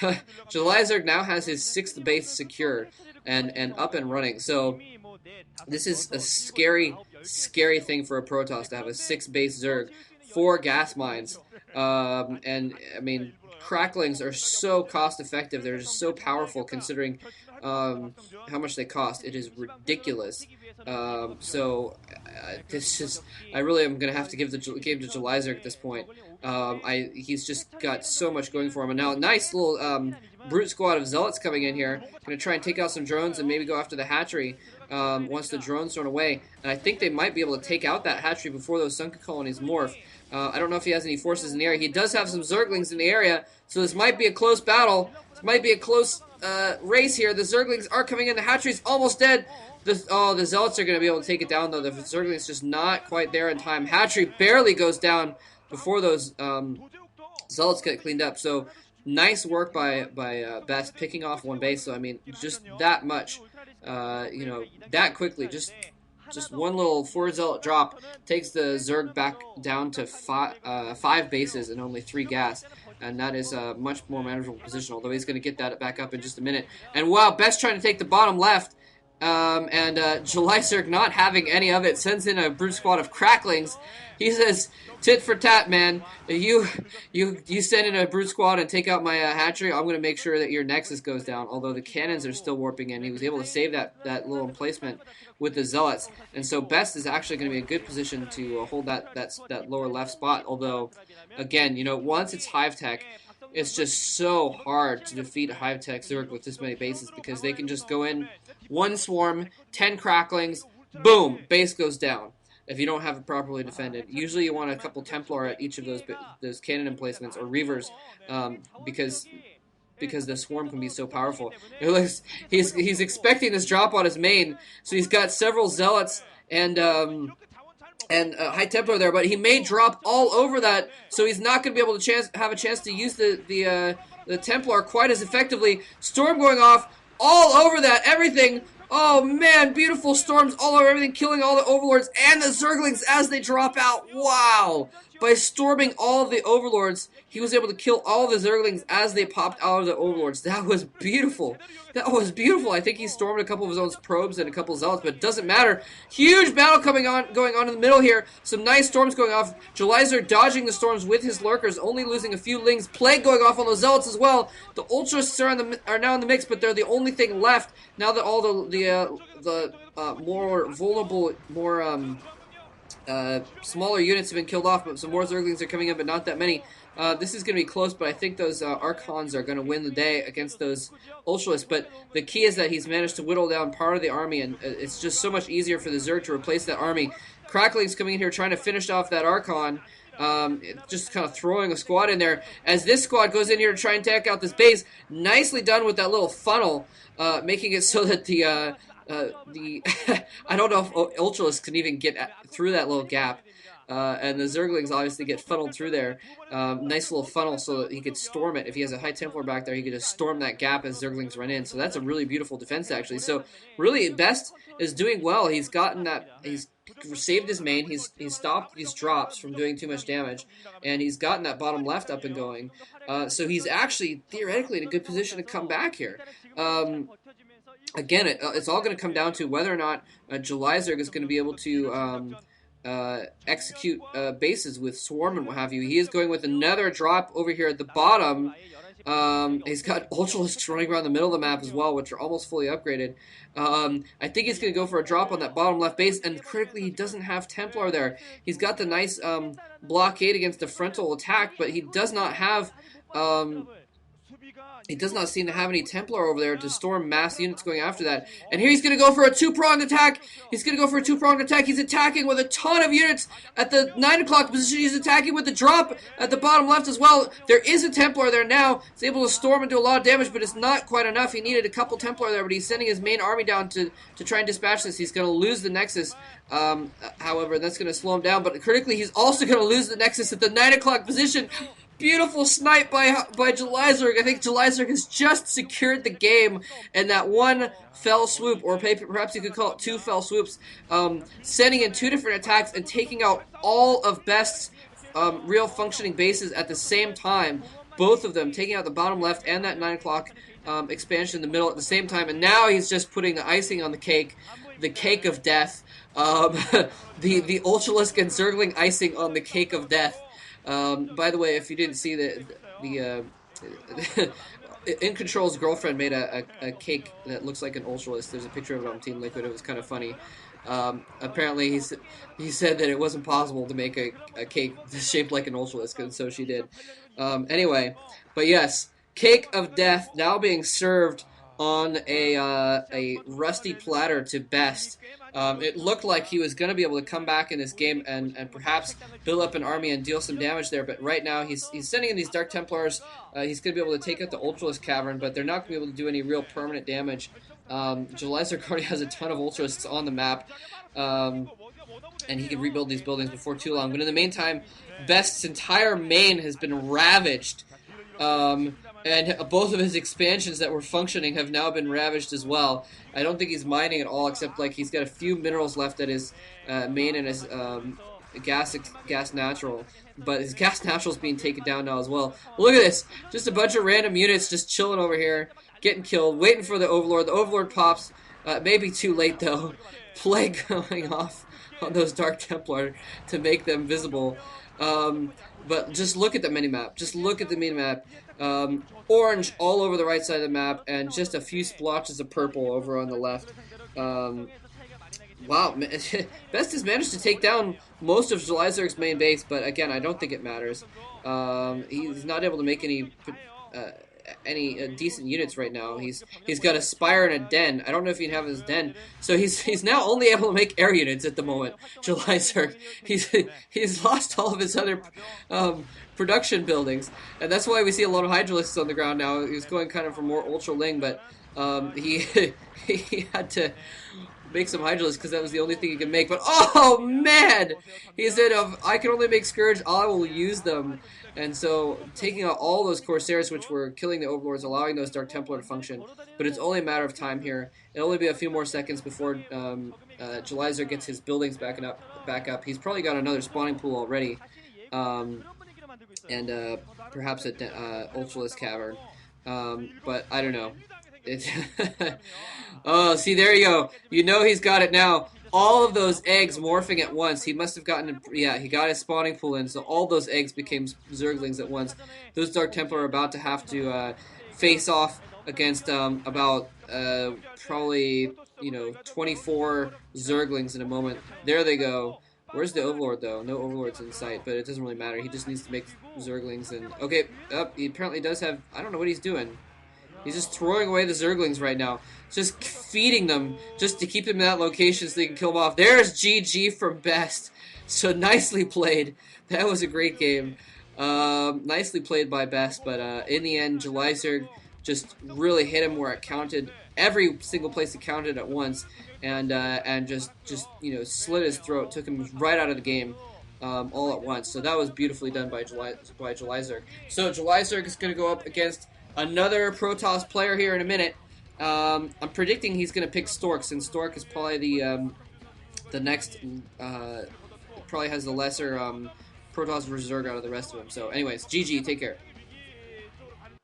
Julyzerg now has his 6th base secure and up and running. So this is a scary, scary thing for a Protoss to have a 6 base Zerg, 4 gas mines, and I mean cracklings are so cost effective. They're just so powerful considering how much they cost. It is ridiculous. This is I really am gonna have to give the game to Julyzerg at this point. He's just got so much going for him, and now nice little brute squad of zealots coming in here. Gonna try and take out some drones and maybe go after the hatchery once the drone's thrown away. And I think they might be able to take out that hatchery before those sunken colonies morph. I don't know if he has any forces in the area. He does have some Zerglings in the area, so this might be a close battle. This might be a close race here. The Zerglings are coming in. The hatchery's almost dead. The Zealots are going to be able to take it down, though. The Zerglings just not quite there in time. Hatchery barely goes down before those Zealots get cleaned up. So nice work by BeSt picking off 1 base. So I mean, just that much, that quickly, just one little 4 zealot drop takes the Zerg back down to 5 bases and only 3 gas. And that is a much more manageable position, although he's going to get that back up in just a minute. And wow, BeSt trying to take the bottom left. Julyzerg not having any of it sends in a brute squad of cracklings. He says, "Tit for tat, man. You send in a brute squad and take out my hatchery. I'm going to make sure that your nexus goes down." Although the cannons are still warping in, he was able to save that little emplacement with the zealots, and so BeSt is actually going to be in a good position to hold that lower left spot. Although, again, once it's hive tech, it's just so hard to defeat a hive tech Zerg with this many bases because they can just go in 1 swarm, 10 cracklings, boom, base goes down. If you don't have it properly defended, usually you want a couple Templar at each of those cannon emplacements or Reavers, because the swarm can be so powerful. He's expecting this drop on his main, so he's got several zealots and High Templar there, but he may drop all over that, so he's not going to be able to have a chance to use the Templar quite as effectively. Storm going off all over that, everything. Oh man, beautiful storms all over everything, killing all the overlords and the Zerglings as they drop out. Wow! By storming all of the overlords, he was able to kill all the Zerglings as they popped out of the overlords. That was beautiful. That was beautiful. I think he stormed a couple of his own probes and a couple of zealots, but it doesn't matter. Huge battle going on in the middle here. Some nice storms going off. Julyzerg dodging the storms with his lurkers, only losing a few lings. Plague going off on those zealots as well. The ultras are now in the mix, but they're the only thing left now that all the more vulnerable, more smaller units have been killed off, but some more Zerglings are coming in, but not that many. This is going to be close, but I think those Archons are going to win the day against those Ultralists. But the key is that he's managed to whittle down part of the army, and it's just so much easier for the Zerg to replace that army. Crackling's coming in here trying to finish off that Archon, just kind of throwing a squad in there. As this squad goes in here to try and take out this base, nicely done with that little funnel, making it so that the I don't know if Ultralists can even get through that little gap. And the Zerglings obviously get funneled through there. Nice little funnel so that he could storm it. If he has a High Templar back there, he could just storm that gap as Zerglings run in. So that's a really beautiful defense, actually. So really, BeSt is doing well. He's gotten that. He's saved his main. He's stopped these drops from doing too much damage, and he's gotten that bottom left up and going. So he's actually theoretically in a good position to come back here. Again, it's all going to come down to whether or not Julyzerg is going to be able to execute bases with Swarm and what have you. He is going with another drop over here at the bottom. He's got Ultralists running around the middle of the map as well, which are almost fully upgraded. I think he's going to go for a drop on that bottom left base, and critically, he doesn't have Templar there. He's got the nice blockade against the frontal attack, but he does not have... He does not seem to have any Templar over there to storm mass units going after that. And here he's going to go for a two-pronged attack. He's attacking with a ton of units at the 9 o'clock position. He's attacking with the drop at the bottom left as well. There is a Templar there now. He's able to storm and do a lot of damage, but it's not quite enough. He needed a couple Templar there, but he's sending his main army down to try and dispatch this. He's going to lose the Nexus, however, that's going to slow him down. But critically, he's also going to lose the Nexus at the 9 o'clock position. Beautiful snipe by Julyzerg. I think Julyzerg has just secured the game in that one fell swoop, or perhaps you could call it two fell swoops, sending in two different attacks and taking out all of BeSt's real functioning bases at the same time. both of them, taking out the bottom left and that 9 o'clock expansion in the middle at the same time. And now he's just putting the icing on the cake of death. The Ultralisk and Zergling icing on the cake of death. By the way, if you didn't see the In Control's girlfriend made a cake that looks like an Ultralisk. There's a picture of it on Team Liquid. It was kind of funny. Apparently, he said that it wasn't possible to make a cake shaped like an Ultralisk, and so she did. Anyway, but yes, cake of death now being served on a rusty platter to BeSt. It looked like he was going to be able to come back in this game and perhaps build up an army and deal some damage there, but right now he's sending in these Dark Templars. He's going to be able to take out the Ultralisk Cavern, but they're not going to be able to do any real permanent damage. Julyzerg already has a ton of Ultralisks on the map, and he can rebuild these buildings before too long. But in the meantime, BeSt's entire main has been ravaged. And both of his expansions that were functioning have now been ravaged as well. I don't think he's mining at all, except like he's got a few minerals left at his main and his gas natural. But his gas natural is being taken down now as well. Look at this. Just a bunch of random units just chilling over here, getting killed, waiting for the Overlord. The Overlord pops. Maybe too late, though. Plague going off on those Dark Templar to make them visible. But just look at the minimap. Just look at the minimap. Orange all over the right side of the map, and just a few splotches of purple over on the left. Wow, BeSt has managed to take down most of Julyzerg's main base, but again, I don't think it matters. He's not able to make any decent units right now. He's got a Spire and a Den. I don't know if he can have his Den. So he's now only able to make air units at the moment. Julyzerg. He's lost all of his other production buildings, and that's why we see a lot of Hydralisks on the ground now. He was going kind of for more Ultra Ling, but he had to make some Hydralisks because that was the only thing he could make. But oh man, he said, "I can only make Scourge. I will use them." And so, taking out all those Corsairs, which were killing the Overlords, allowing those Dark Templar to function. But it's only a matter of time here. It'll only be a few more seconds before Julyzerg gets his buildings back up. He's probably got another spawning pool already. And perhaps an Ultralisk Cavern. But I don't know. Oh, see, there you go. You know he's got it now. All of those eggs morphing at once. He must have gotten, yeah, he got his spawning pool in, so all those eggs became Zerglings at once. Those Dark Templar are about to have to face off against about probably, 24 Zerglings in a moment. There they go. Where's the Overlord, though? No Overlord's in sight, but it doesn't really matter. He just needs to make Zerglings. And okay, he apparently does have, I don't know what he's doing. He's just throwing away the Zerglings right now. Just feeding them just to keep them in that location so they can kill them off. There's GG from BeSt. So nicely played. That was a great game. Nicely played by BeSt, but in the end, Julyzerg just really hit him where it counted. Every single place it counted at once. And just slit his throat, took him right out of the game all at once. So that was beautifully done by Julyzerg. So Julyzerg is going to go up against another Protoss player here in a minute. I'm predicting he's going to pick Stork, since Stork is probably the next, probably has the lesser Protoss Reserve out of the rest of them. So anyways, GG, take care.